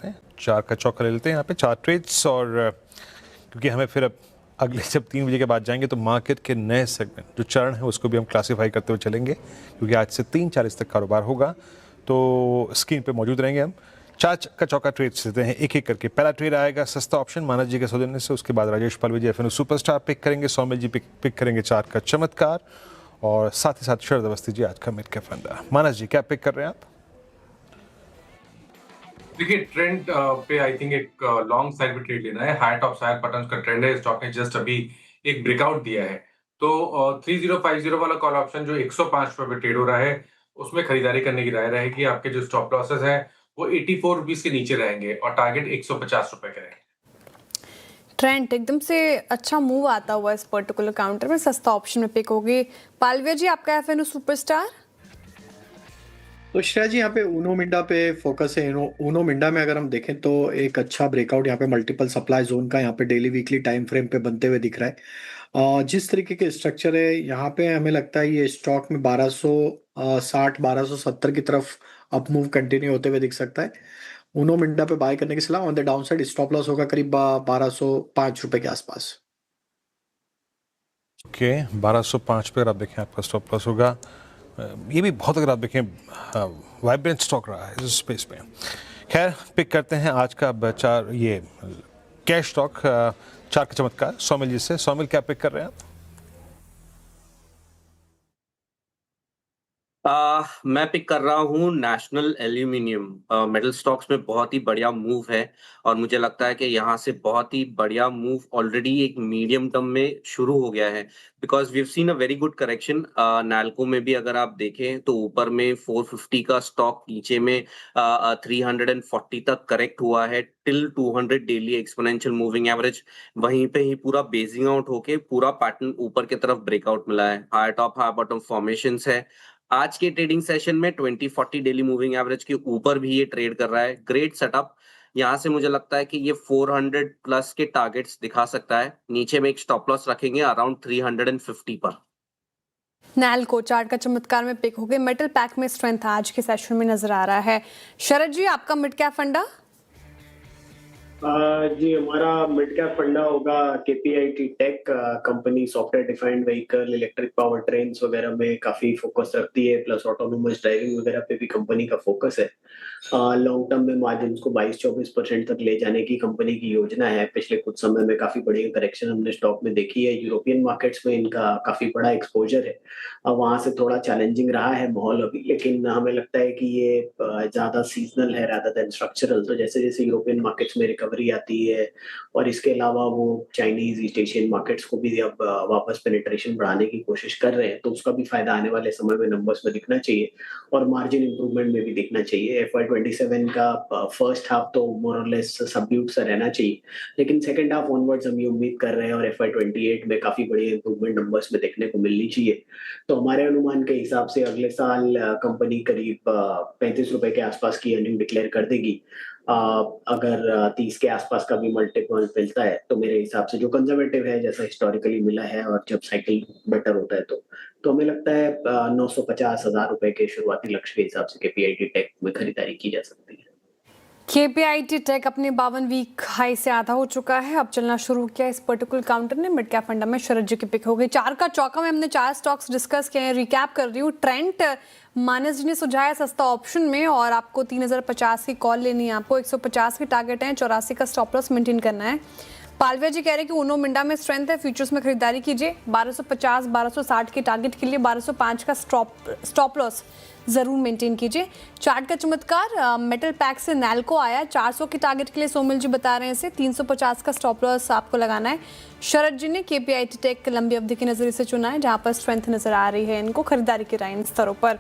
करते हैं, 4 का चौका ले लेते हैं यहाँ पे 4 ट्रेड्स। और क्योंकि हमें फिर अब अगले जब 3 बजे के बाद जाएंगे तो मार्केट के नए सेगमेंट जो चरण है उसको भी हम क्लासीफाई करते हुए चलेंगे, क्योंकि आज से 3:40 तक कारोबार होगा। तो स्क्रीन पे मौजूद रहेंगे हम। 4 का चौका ट्रेड लेते हैं एक एक करके। पहला ट्रेड आएगा सस्ता ऑप्शन मानस जी के सौजन्य से, उसके बाद राजेश पालवे जी एफएनओ सुपरस्टार पिक करेंगे, सौमिल जी पिक करेंगे 4 का चमत्कार, और साथ ही साथ शरद अवस्थी जी आज का मिड कैप फंडा। मानस जी क्या पिक कर रहे हैं आप? देखिए ट्रेंड पे आई थिंक एक लॉन्ग साइड पे ट्रेड लेना है। हाई टॉप हायर पटन्स का ट्रेंड है, स्टॉक ने जस्ट अभी एक ब्रेकआउट दिया है। तो 3050 वाला कॉल ऑप्शन जो 105 रुपए पे ट्रेड हो रहा है उसमें खरीदारी करने की राय रहेगी। आपके जो स्टॉप लॉसेस है वो 84 रुपीज के नीचे रहेंगे और टारगेट 150 रुपए के रहेंगे। ट्रेंड एकदम से अच्छा मूव आता हुआ इस पर्टिकुलर काउंटर में, सस्ता ऑप्शन में पिक होगी। पालवे जी आपका एफएनओ सुपरस्टार। तो श्रेया जी यहाँ पे ऊनो मिंडा पे फोकस है। ऊनो मिंडा में अगर हम देखें तो एक अच्छा ब्रेकआउट यहाँ पे मल्टीपल सप्लाई जोन का यहाँ पे डेली वीकली टाइम फ्रेम पे बनते हुए दिख रहा है। जिस तरीके के स्ट्रक्चर है यहाँ पे हमें लगता है ये स्टॉक में 1260 1270 की तरफ अप मूव कंटिन्यू होते हुए दिख सकता है। ऊनो मिंडा पे बाय करने की सलाह। On the down side stop loss होगा करीब 1205 रुपए के आसपास। ओके 1205 पे अगर आप देखें आपका स्टॉप लॉस होगा। ये भी बहुत, अगर आप देखें वाइब्रेंट स्टॉक रहा है इस स्पेस पे। खैर पिक करते हैं आज का चार ये कैश स्टॉक 4 का चमत्कार सौमिल जी से। सौमिल क्या पिक कर रहे हैं आप? मैं पिक कर रहा हूँ नेशनल एल्यूमिनियम। मेटल स्टॉक्स में बहुत ही बढ़िया मूव है और मुझे लगता है कि यहाँ से बहुत ही बढ़िया मूव ऑलरेडी एक मीडियम टर्म में शुरू हो गया है, because we have seen a very good correction. NALCO में भी अगर आप देखें तो ऊपर में 450 का स्टॉक, नीचे में 340 तक करेक्ट हुआ है till 200 daily exponential moving average. वहीं पे ही पूरा बेसिंग आउट होके पूरा पैटर्न ऊपर की तरफ ब्रेकआउट मिला है। High top high bottom formations है। आज के ट्रेडिंग सेशन में 2040 डेली मूविंग एवरेज के ऊपर भी ये ट्रेड कर रहा है। Great setup. यहाँ से मुझे लगता है कि ये 400 प्लस के टारगेट्स दिखा सकता है। नीचे में एक स्टॉप लॉस रखेंगे अराउंड 350 पर। नैल्को 4 का चमत्कार में पिक हो गए। मेटल पैक में स्ट्रेंथ आज के सेशन में नजर आ रहा है। शरद जी आपका मिड कैप फंडा। जी हमारा मिड कैप फंडा होगा KPIT Tech. Company software defined vehicle, electric power trains वगैरह में काफी फोकस रखती है, प्लस ऑटोनोमस ड्राइविंग वगैरह पे भी कंपनी का फोकस है। लॉन्ग टर्म में मार्जिन को 22-24% तक ले जाने की कंपनी की योजना है। पिछले कुछ समय में काफी बड़ी करेक्शन हमने स्टॉक में देखी है। यूरोपियन मार्केट्स में इनका काफी बड़ा एक्सपोजर है। वहां से थोड़ा चैलेंजिंग रहा है माहौल अभी, लेकिन हमें लगता है कि ये ज्यादा सीजनल है रादर देन स्ट्रक्चरल। तो जैसे जैसे यूरोपियन मार्केट्स में रिकवरी आती है और इसके अलावा वो चाइनीज ईस्ट एशियन मार्केट्स को भी अब वापस पेनिट्रेशन बढ़ाने की कोशिश कर रहे हैं, तो उसका भी फायदा आने वाले समय में नंबर्स में दिखना चाहिए और मार्जिन इंप्रूवमेंट में भी दिखना चाहिए। FY27 का फर्स्ट हाफ तो मोर और लेस सबड्यूड सा रहना चाहिए, लेकिन सेकंड हाफ ऑनवर्ड्स हम ये उम्मीद कर रहे हैं और FY28 में काफी बड़ी इंप्रूवमेंट नंबर्स में देखने को मिलनी चाहिए। तो हमारे अनुमान के हिसाब से अगले साल कंपनी करीब 35 रुपए के आसपास की अर्निंग डिक्लेयर कर देगी। अगर 30 के आसपास का भी मल्टीपल मिलता है तो मेरे हिसाब से जो कंजर्वेटिव है जैसा हिस्टोरिकली मिला है और जब साइकिल बेटर होता है तो हमें लगता है 950,000 रुपए के शुरुआती लक्ष्य के हिसाब से केपीआईटी टेक में खरीदारी की जा सकती है। केपीआईटी टेक अपने 52 वीक हाई से आधा हो चुका है, अब चलना शुरू किया इस पर्टिकुलर काउंटर ने। मिड कैप फंडा में शरद जी की पिक हो गई। 4 का चौका में हमने 4 स्टॉक्स डिस्कस किए हैं। रिकैप कर रही हूँ। ट्रेंड मानस जी ने सुझाया सस्ता ऑप्शन में और आपको 3050 की कॉल लेनी है। आपको 150 की टारगेट है, 84 का स्टॉप लॉस मेंटेन करना है। पालवे जी कह रहे हैं कि ऊनो मिंडा में स्ट्रेंथ है, फ्यूचर्स में खरीदारी कीजिए। 1250 1260 के टारगेट के लिए 1205 का स्टॉप लॉस जरूर मेंटेन कीजिए। चार्ट का चमत्कार मेटल पैक से नैल्को आया, 400 की टारगेट के लिए सोमिल जी बता रहे हैं इसे। 350 का स्टॉप लॉस आपको लगाना है। शरद जी ने केपीआईटी टेक लंबी अवधि के नजरिए से चुना है, जहां पर स्ट्रेंथ नजर आ रही है, इनको खरीदारी की राय इन स्तरों पर।